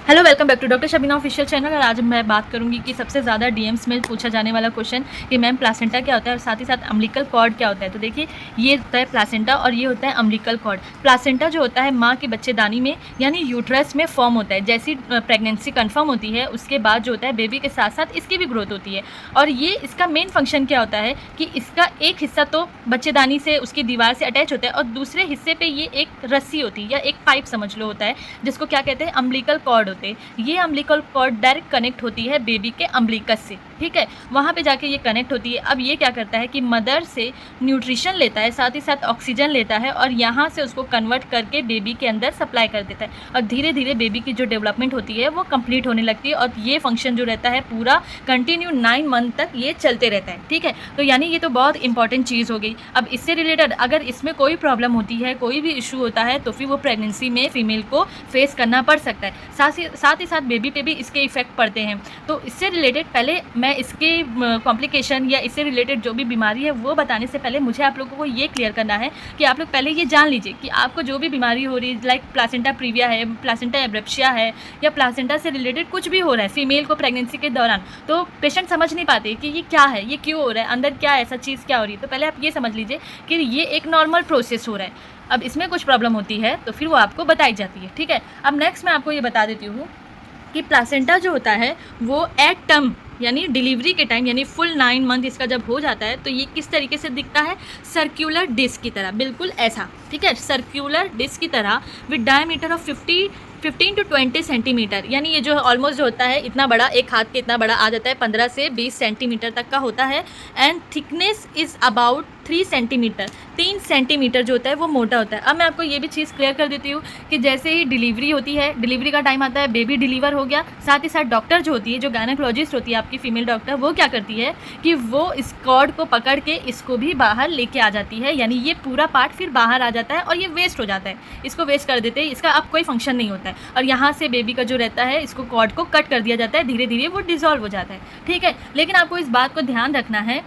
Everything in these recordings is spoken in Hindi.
Hello, welcome back to doctor Shabina official channel. और आज मैं बात करूंगी कि सबसे ज़्यादा डीएम्स में पूछा जाने वाला क्वेश्चन कि मैम प्लासेंटा क्या होता है और साथ ही साथ अम्बिलिकल कॉर्ड क्या होता है। तो देखिए, ये होता है प्लासेंटा और ये होता है अम्बिलिकल कॉर्ड। प्लासेंटा जो होता है माँ की बच्चेदानी में यानी यूट्रस में फॉर्म होता है। जैसी प्रेगनेंसी कन्फर्म होती है उसके बाद जो होता है बेबी के साथ साथ इसकी भी ग्रोथ होती है। और ये इसका मेन फंक्शन क्या होता है कि इसका एक हिस्सा तो बच्चेदानी से उसकी दीवार से अटैच होता है और दूसरे हिस्से पे ये एक रस्सी होती है या एक पाइप समझ लो होता है, जिसको क्या कहते हैं, अम्बिलिकल कॉर्ड होते हैं। ये अम्बिलिकल कॉर्ड डायरेक्ट कनेक्ट होती है बेबी के अम्बिलिकस से, ठीक है, वहाँ पे जाके ये कनेक्ट होती है। अब ये क्या करता है कि मदर से न्यूट्रिशन लेता है, साथ ही साथ ऑक्सीजन लेता है और यहाँ से उसको कन्वर्ट करके बेबी के अंदर सप्लाई कर देता है। और धीरे धीरे बेबी की जो डेवलपमेंट होती है वो कंप्लीट होने लगती है और ये फंक्शन जो रहता है पूरा कंटिन्यू 9 मंथ तक ये चलते रहता है, ठीक है। तो यानी ये तो बहुत इंपॉर्टेंट चीज़ हो गई। अब इससे रिलेटेड अगर इसमें कोई प्रॉब्लम होती है, कोई भी इशू होता है, तो फिर वो प्रेगनेंसी में फीमेल को फेस करना पड़ सकता है। साथ ही साथ बेबी पे भी इसके इफेक्ट पड़ते हैं। तो इससे रिलेटेड पहले मैं इसके कॉम्प्लिकेशन या इससे रिलेटेड जो भी बीमारी है वो बताने से पहले मुझे आप लोगों को ये क्लियर करना है कि आप लोग पहले ये जान लीजिए कि आपको जो भी बीमारी हो रही है, लाइक प्लासेंटा प्रीविया है, प्लासेंटा एब्रेप्शिया है या प्लासेंटा से रिलेटेड कुछ भी हो रहा है फीमेल को प्रेगनेंसी के दौरान, तो पेशेंट समझ नहीं पाते कि ये क्या है, ये क्यों हो रहा है, अंदर क्या ऐसा चीज़ क्या हो रही है। तो पहले आप ये समझ लीजिए कि ये एक नॉर्मल प्रोसेस हो रहा है। अब इसमें कुछ प्रॉब्लम होती है तो फिर वो आपको बताई जाती है, ठीक है। अब नेक्स्ट मैं आपको ये बता देती हूँ कि प्लासेंटा जो होता है वो एट टर्म यानी डिलीवरी के टाइम यानी फुल 9 मंथ इसका जब हो जाता है तो ये किस तरीके से दिखता है, सर्क्यूलर डिस्क की तरह, बिल्कुल ऐसा, ठीक है, सर्क्यूलर डिस्क की तरह with diameter of 15 to 20 centimetre. यानी ये जो ऑलमोस्ट जो होता है इतना बड़ा, एक हाथ के इतना बड़ा आ जाता है, 15 से 20 सेंटीमीटर तक का होता है। And thickness is about 3 centimetre, 3 centimetre जो होता है वो मोटा होता है। अब मैं आपको ये भी चीज़ क्लियर कर देती हूँ कि जैसे ही डिलीवरी होती है, डिलीवरी का टाइम आता है, बेबी डिलीवर हो गया, साथ ही साथ डॉक्टर जो होती है, जो गायनेकोलॉजिस्ट होती है आपकी फीमेल डॉक्टर, वो क्या करती है कि वो इस कॉर्ड को पकड़ के इसको भी बाहर लेके आ जाती है। यानी ये पूरा पार्ट फिर बाहर आ जाता है और ये वेस्ट हो जाता है, इसको वेस्ट कर देते हैं, इसका अब कोई फंक्शन नहीं होता है। और यहाँ से बेबी का जो रहता है इसको कॉर्ड को कट कर दिया जाता है, धीरे धीरे वो डिसॉल्व हो जाता है, ठीक है। लेकिन आपको इस बात को ध्यान रखना है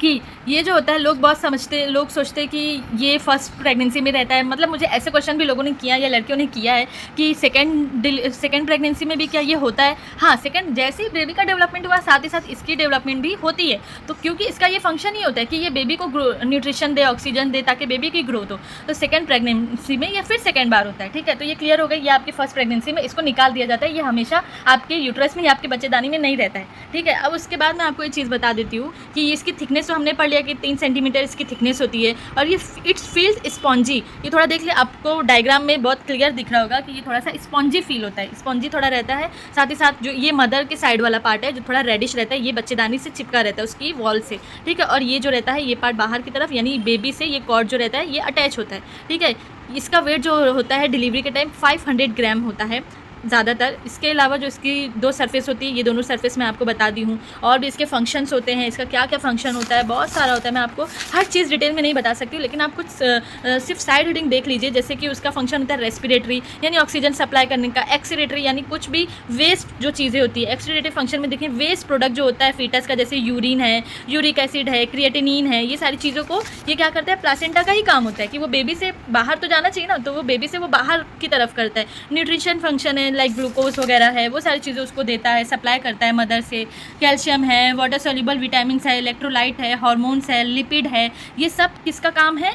कि ये जो होता है लोग सोचते हैं कि ये फर्स्ट प्रेगनेंसी में रहता है। मतलब मुझे ऐसे क्वेश्चन भी लोगों ने किया या लड़कियों ने किया है कि सेकंड प्रेगनेंसी में भी क्या ये होता है। हाँ, सेकंड जैसे ही बेबी का डेवलपमेंट हुआ साथ ही साथ इसकी डेवलपमेंट भी होती है। तो क्योंकि इसका ये फंक्शन ही होता है कि ये बेबी को न्यूट्रिशन दे, ऑक्सीजन दे, ताकि बेबी की ग्रोथ हो। तो सेकेंड प्रेगनेंसी में या फिर सेकेंड बार होता है, ठीक है। तो ये क्लियर हो गई, ये आपकी फर्स्ट प्रेगनेंसी में इसको निकाल दिया जाता है, ये हमेशा आपके यूट्रस में या आपके बच्चेदानी में नहीं रहता है, ठीक है। अब उसके बाद मैं आपको ये चीज़ बता देती हूँ कि इसकी थिकनेस तो हमने पढ़ लिया कि 3 सेंटीमीटर इसकी थिकनेस होती है और ये इट्स फील्स स्पॉन्जी। ये थोड़ा देख ले, आपको डायग्राम में बहुत क्लियर दिख रहा होगा कि ये थोड़ा सा स्पॉन्जी फील होता है, स्पॉन्जी थोड़ा रहता है। साथ ही साथ जो ये मदर के साइड वाला पार्ट है जो थोड़ा रेडिश रहता है, ये बच्चेदानी से चिपका रहता है उसकी वॉल से, ठीक है। और ये जो रहता है ये पार्ट बाहर की तरफ यानी बेबी से ये कॉर्ड जो रहता है ये अटैच होता है, ठीक है। इसका वेट जो होता है डिलीवरी के टाइम 500 ग्राम होता है ज़्यादातर। इसके अलावा जो इसकी 2 सरफेस होती है, ये दोनों सरफेस मैं आपको बता दी हूँ। और भी इसके फंक्शंस होते हैं, इसका क्या क्या फंक्शन होता है, बहुत सारा होता है। मैं आपको हर चीज़ डिटेल में नहीं बता सकती हूँ, लेकिन आप कुछ सिर्फ साइड हेडिंग देख लीजिए। जैसे कि उसका फंक्शन होता है रेस्पिरेटरी यानी ऑक्सीजन सप्लाई करने का, एक्सीरेटरी यानी कुछ भी वेस्ट जो चीज़ें होती है। एक्सीरेटरी फंक्शन में देखिए वेस्ट प्रोडक्ट जो होता है फीटस का, जैसे यूरिन है, यूरिक एसिड है, क्रिएटिनिन है, ये सारी चीज़ों को ये क्या करता है, प्लासेंटा का ही काम होता है कि वो बेबी से बाहर तो जाना चाहिए ना, तो वो बेबी से वो बाहर की तरफ करता है। न्यूट्रिशन फंक्शन है, लाइक ग्लूकोज वगैरह है, वो सारी चीज़ें उसको देता है, सप्लाई करता है मदर से। कैल्शियम है, वाटर सोल्यूबल विटामिन्स है, इलेक्ट्रोलाइट है, हार्मोन्स है, लिपिड है, ये सब किसका काम है,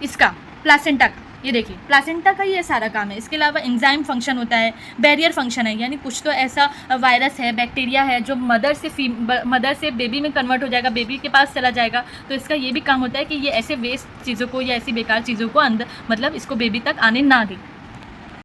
इसका प्लासेंटा का। ये देखिए प्लासेंटा का ये सारा काम है। इसके अलावा एंजाइम फंक्शन होता है, बैरियर फंक्शन है, यानी कुछ तो ऐसा वायरस है, बैक्टीरिया है जो मदर से बेबी में कन्वर्ट हो जाएगा, बेबी के पास चला जाएगा। तो इसका ये भी काम होता है कि ये ऐसे वेस्ट चीज़ों को या ऐसी बेकार चीज़ों को अंदर मतलब इसको बेबी तक आने ना दे।